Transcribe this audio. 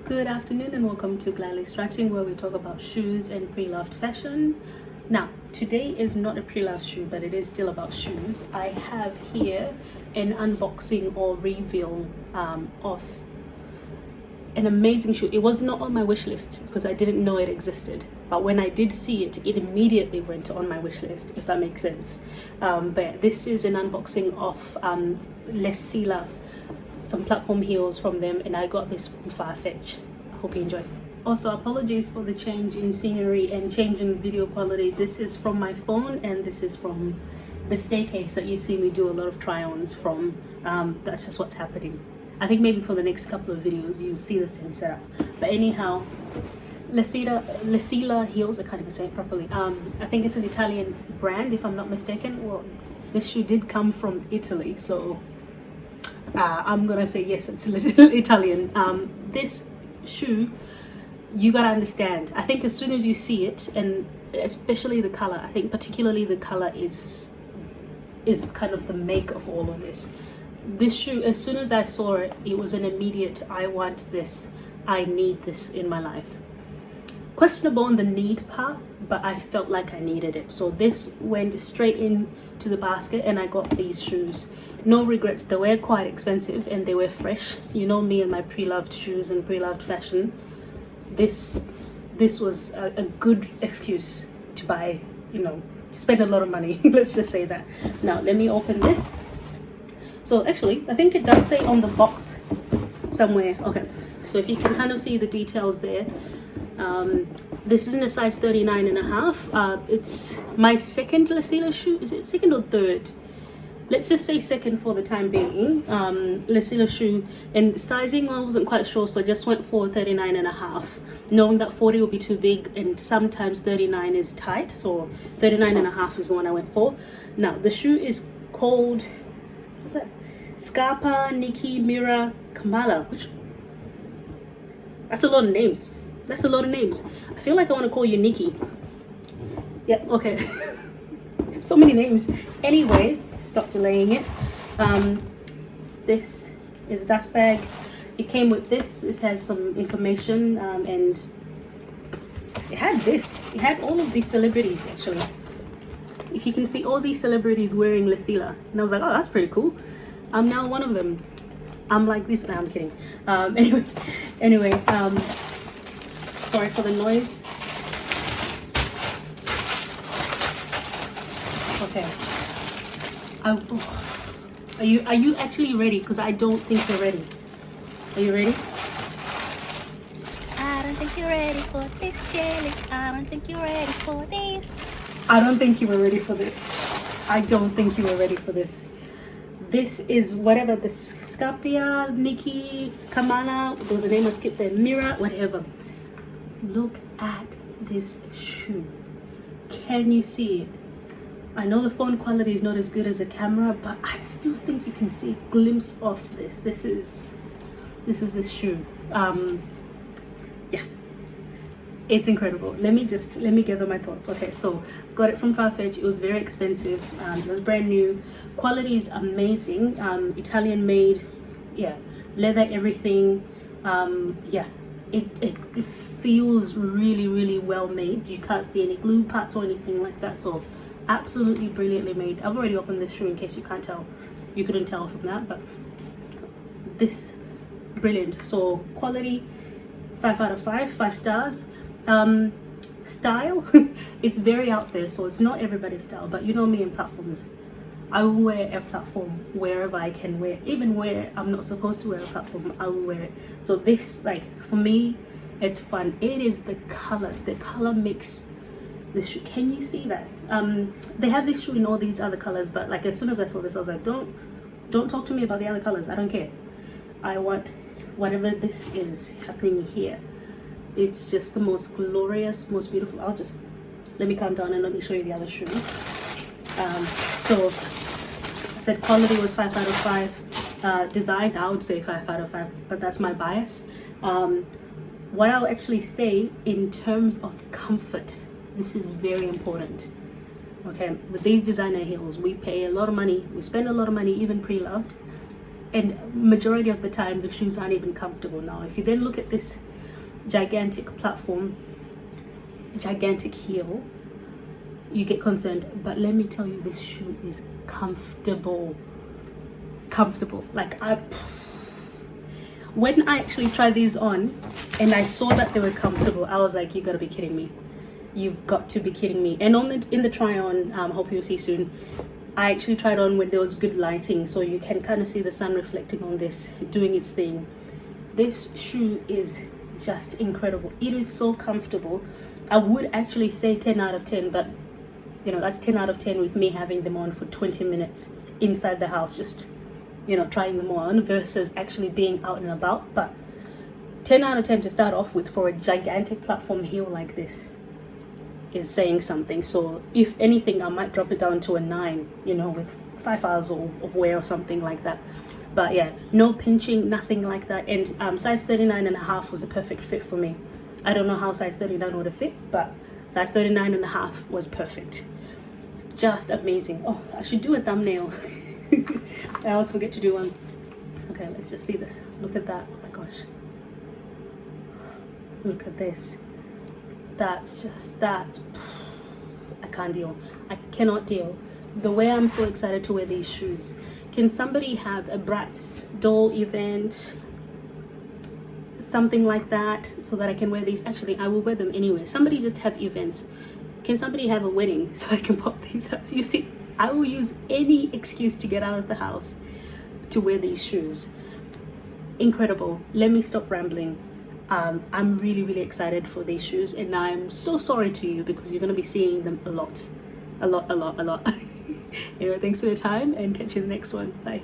Good afternoon and welcome to Gladly Strutting, where we talk about shoes and pre-loved fashion. Now, today is not a pre-loved shoe, but it is still about shoes. I have here an unboxing or reveal of an amazing shoe. It was not on my wish list because I didn't know it existed, but when I did see it, it immediately went on my wish list, if that makes sense. But this is an unboxing of Silla, some platform heels from them, and I got this from Farfetch. I hope you enjoy. Also, apologies for the change in scenery and change in video quality. This is from my phone and this is from the staircase that you see me do a lot of try-ons from. That's just what's happening. I think maybe for the next couple of videos you'll see the same setup. But anyhow, Silla heels, I can't even say it properly. I think it's an Italian brand if I'm not mistaken. Well, this shoe did come from Italy, so I'm gonna say yes, it's a little Italian. This shoe, you gotta understand, I think as soon as you see it, and especially the color, I think particularly the color is kind of the make of all of this. This shoe, as soon as I saw it, it was an immediate, I want this, I need this in my life. Questionable on the need part, but I felt like I needed it. So this went straight into the basket and I got these shoes. No regrets, they were quite expensive and they were fresh. You know me and my pre-loved shoes and pre-loved fashion. This was a good excuse to buy, to spend a lot of money. Let's just say that. Now let me open this. So actually, I think it does say on the box somewhere. Okay, so if you can kind of see the details there. This is in a size 39 and a half. It's my second Silla shoe. Is it second or third? Let's just say second for the time being. Silla shoe, and sizing I wasn't quite sure, so I just went for 39 and a half, knowing that 40 will be too big and sometimes 39 is tight, so 39 and a half is the one I went for. Now the shoe is called, what's that? Scarpa, Nikki, Mira, Kamala, which, that's a lot of names. That's a lot of names. I feel like I want to call you Nikki. Yeah, okay. So many names. Anyway, stop delaying it. This is a dust bag. It came with this. It has some information and it had this. It had all of these celebrities actually. If you can see all these celebrities wearing Silla. And I was like, oh, that's pretty cool. I'm now one of them. I'm like this. No, I'm kidding. Anyway, sorry for the noise. Okay. Are you actually ready? Because I don't think you're ready. Are you ready? I don't think you're ready for this, jelly. I don't think you're ready for this. I don't think you were ready for this. I don't think you were ready for this. This is whatever the Scarpa, Nikki, Kamala, there was a name I skipped there, Mira, whatever. Look at this shoe. Can you see it? I know the phone quality is not as good as a camera, but I still think you can see a glimpse of this. This is this shoe. Yeah, it's incredible. Let me gather my thoughts. Okay, so got it from Farfetch. It was very expensive. It was brand new. Quality is amazing. Italian made. Yeah, leather, everything. Yeah. It feels really well made. You can't see any glue parts or anything like that, so absolutely brilliantly made. I've already opened this shoe in case you couldn't tell from that, but this, brilliant. So quality, 5 out of 5 stars. Style, it's very out there, so it's not everybody's style, but you know me in platforms, I will wear a platform wherever I can wear, even where I'm not supposed to wear a platform, I will wear it. So this, like, for me, it's fun. It is the color mix. This shoe, can you see that? They have this shoe in all these other colors, but like as soon as I saw this, I was like, don't talk to me about the other colors. I don't care. I want whatever this is happening here. It's just the most glorious, most beautiful. Let me calm down and let me show you the other shoe. So I said quality was 5 out of 5. Design, I would say 5 out of 5, but that's my bias. What I'll actually say in terms of comfort, this is very important. Okay, with these designer heels, we pay a lot of money, we spend a lot of money, even pre-loved, and majority of the time the shoes aren't even comfortable. Now if you then look at this gigantic platform, gigantic heel, you get concerned. But let me tell you, this shoe is comfortable. Like, when I actually tried these on and I saw that they were comfortable, I was like, you gotta be kidding me. You've got to be kidding me. And in the try on, hope you'll see soon, I actually tried on when there was good lighting, so you can kind of see the sun reflecting on this, doing its thing. This shoe is just incredible. It is so comfortable. I would actually say 10 out of 10, but you know, that's 10 out of 10 with me having them on for 20 minutes inside the house, just, you know, trying them on versus actually being out and about. But 10 out of 10 to start off with for a gigantic platform heel like this is saying something. So if anything, I might drop it down to a 9, you know, with 5 hours of wear or something like that. But yeah, no pinching, nothing like that. And size 39.5 was the perfect fit for me. I don't know how size 39 would have fit, but size 39.5 was perfect. Just amazing. Oh, I should do a thumbnail. I always forget to do one. Okay, let's just see this. Look at that. Oh my gosh. Look at this. That's I can't deal. I cannot deal. The way I'm so excited to wear these shoes. Can somebody have a Bratz doll event, something like that, so that I can wear these? Actually, I will wear them anyway. Somebody just have events. Can somebody have a wedding so I can pop these out? You see, I will use any excuse to get out of the house to wear these shoes. Incredible. Let me stop rambling. I'm really excited for these shoes, and I'm so sorry to you because you're going to be seeing them a lot. Anyway, thanks for your time, and catch you in the next one. Bye.